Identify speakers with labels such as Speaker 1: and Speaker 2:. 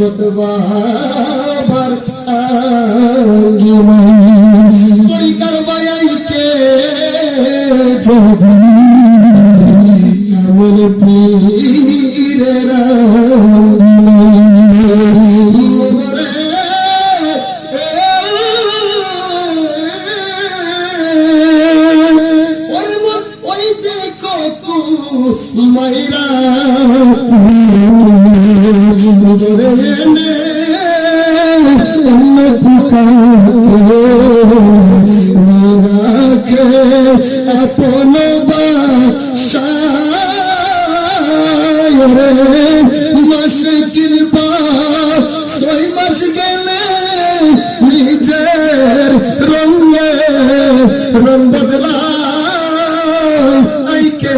Speaker 1: কতবার আঙ্গিনা তরিকার বায়াইকে যদি কেমন পীরেরা মাইরা রাখে আপন মাসকিল বা 6 মাস গেলে নিজের রঙে রঙ বদলা আইকে